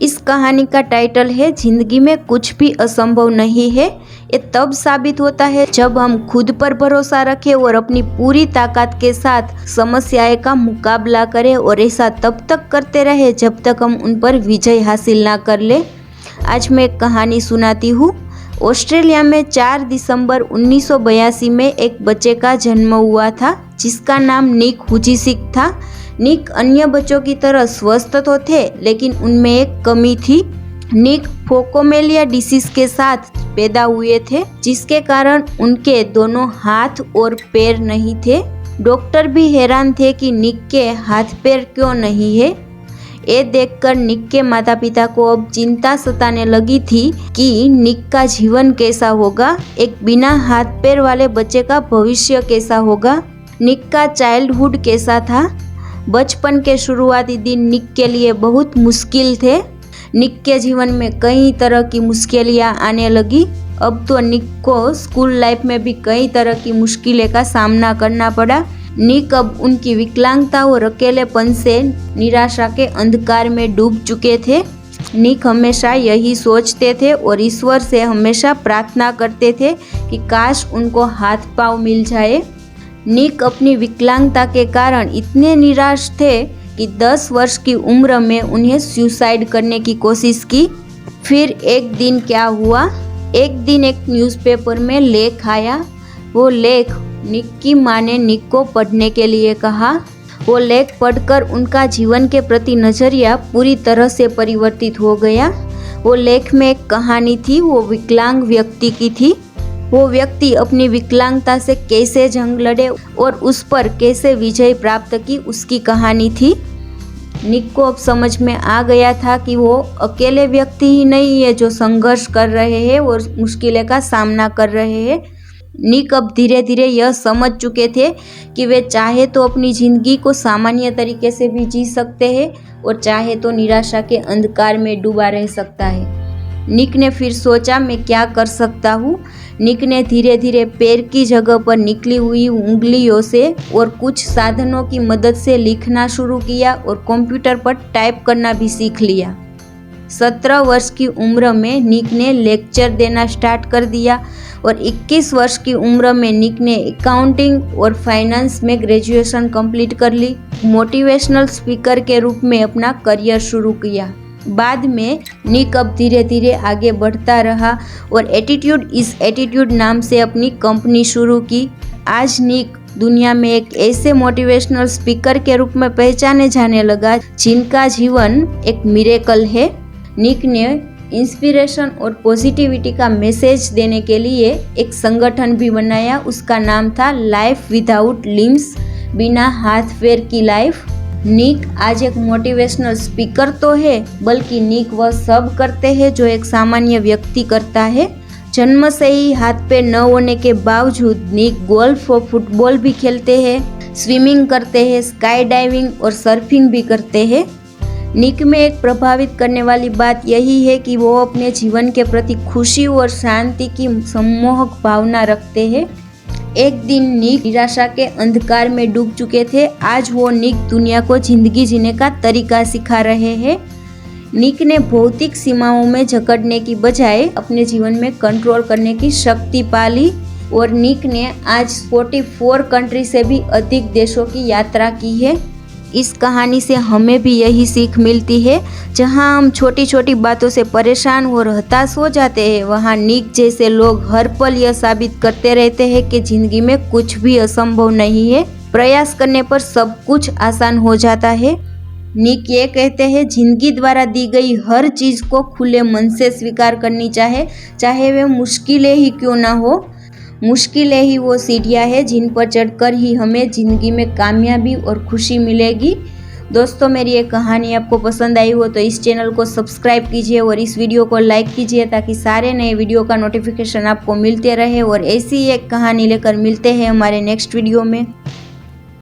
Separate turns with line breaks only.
इस कहानी का टाइटल है जिंदगी में कुछ भी असंभव नहीं है। ये तब साबित होता है जब हम खुद पर भरोसा रखें और अपनी पूरी ताकत के साथ समस्याएं का मुकाबला करें, और ऐसा तब तक करते रहे जब तक हम उन पर विजय हासिल ना कर ले। आज मैं एक कहानी सुनाती हूँ। ऑस्ट्रेलिया में 4 दिसंबर 1982 में एक बच्चे का जन्म हुआ था जिसका नाम निक हुजिसिक था। निक अन्य बच्चों की तरह स्वस्थ तो थे, लेकिन उनमें एक कमी थी। निक फोकोमेलिया डिसीज के साथ पैदा हुए थे, जिसके कारण उनके दोनों हाथ और पैर नहीं थे। डॉक्टर भी हैरान थे कि निक के हाथ पैर क्यों नहीं है। ये देखकर निक के माता पिता को अब चिंता सताने लगी थी कि निक का जीवन कैसा होगा, एक बिना हाथ पैर वाले बच्चे का भविष्य कैसा होगा। निक का चाइल्डहुड कैसा था। बचपन के शुरुआती दिन निक के लिए बहुत मुश्किल थे। निक के जीवन में कई तरह की मुश्किलें आने लगी। अब तो निक को स्कूल लाइफ में भी कई तरह की मुश्किलें का सामना करना पड़ा। निक अब उनकी विकलांगता और अकेलेपन से निराशा के अंधकार में डूब चुके थे। निक हमेशा यही सोचते थे और ईश्वर से हमेशा प्रार्थना करते थे कि काश उनको हाथ पांव मिल जाए। निक अपनी विकलांगता के कारण इतने निराश थे कि 10 वर्ष की उम्र में उन्हें सुसाइड करने की कोशिश की। फिर एक दिन क्या हुआ, एक दिन एक न्यूज़पेपर में लेख आया। वो लेख निक की माँ ने निक को पढ़ने के लिए कहा। वो लेख पढ़कर उनका जीवन के प्रति नजरिया पूरी तरह से परिवर्तित हो गया। वो लेख में एक कहानी थी, वो विकलांग व्यक्ति की थी। वो व्यक्ति अपनी विकलांगता से कैसे जंग लड़े और उस पर कैसे विजय प्राप्त की, उसकी कहानी थी। निक को अब समझ में आ गया था कि वो अकेले व्यक्ति ही नहीं है जो संघर्ष कर रहे हैं और मुश्किलों का सामना कर रहे हैं। निक अब धीरे धीरे यह समझ चुके थे कि वे चाहे तो अपनी ज़िंदगी को सामान्य तरीके से भी जी सकते हैं और चाहे तो निराशा के अंधकार में डूबा रह सकता है। निक ने फिर सोचा, मैं क्या कर सकता हूँ। निक ने धीरे धीरे पैर की जगह पर निकली हुई उंगलियों से और कुछ साधनों की मदद से लिखना शुरू किया और कंप्यूटर पर टाइप करना भी सीख लिया। 17 वर्ष की उम्र में निक ने लेक्चर देना स्टार्ट कर दिया और 21 वर्ष की उम्र में निक ने अकाउंटिंग और फाइनेंस में ग्रेजुएशन कंप्लीट कर ली। मोटिवेशनल स्पीकर के रूप में अपना करियर शुरू किया। बाद में निक अब धीरे धीरे आगे बढ़ता रहा और एटीट्यूड इज एटीट्यूड नाम से अपनी कंपनी शुरू की। आज निक दुनिया में एक ऐसे मोटिवेशनल स्पीकर के रूप में पहचाने जाने लगा जिनका जीवन एक मिरेकल है। निक ने इंस्पिरेशन और पॉजिटिविटी का मैसेज देने के लिए एक संगठन भी बनाया। उसका नाम था लाइफ विदाउट लिम्स, बिना हाथ पैर की लाइफ। निक आज एक मोटिवेशनल स्पीकर तो है, बल्कि निक वह सब करते हैं जो एक सामान्य व्यक्ति करता है। जन्म से ही हाथ पैर न होने के बावजूद निक गोल्फ और फुटबॉल भी खेलते हैं, स्विमिंग करते हैं, स्काई डाइविंग और सर्फिंग भी करते हैं। निक में एक प्रभावित करने वाली बात यही है कि वो अपने जीवन के प्रति खुशी और शांति की सम्मोहक भावना रखते हैं। एक दिन निक निराशा के अंधकार में डूब चुके थे। आज वो निक दुनिया को जिंदगी जीने का तरीका सिखा रहे हैं। निक ने भौतिक सीमाओं में जकड़ने की बजाय अपने जीवन में कंट्रोल करने की शक्ति पाली और निक ने आज 44 कंट्री से भी अधिक देशों की यात्रा की है। इस कहानी से हमें भी यही सीख मिलती है, जहां हम छोटी छोटी बातों से परेशान और हताश हो जाते हैं, वहां निक जैसे लोग हर पल यह साबित करते रहते हैं कि जिंदगी में कुछ भी असंभव नहीं है। प्रयास करने पर सब कुछ आसान हो जाता है। निक ये कहते हैं, जिंदगी द्वारा दी गई हर चीज़ को खुले मन से स्वीकार करनी चाहे वे मुश्किलें ही क्यों ना हो। मुश्किलें ही वो सीढ़ियाँ हैं जिन पर चढ़कर ही हमें ज़िंदगी में कामयाबी और खुशी मिलेगी। दोस्तों, मेरी ये कहानी आपको पसंद आई हो तो इस चैनल को सब्सक्राइब कीजिए और इस वीडियो को लाइक कीजिए ताकि सारे नए वीडियो का नोटिफिकेशन आपको मिलते रहे। और ऐसी एक कहानी लेकर मिलते हैं हमारे नेक्स्ट वीडियो में।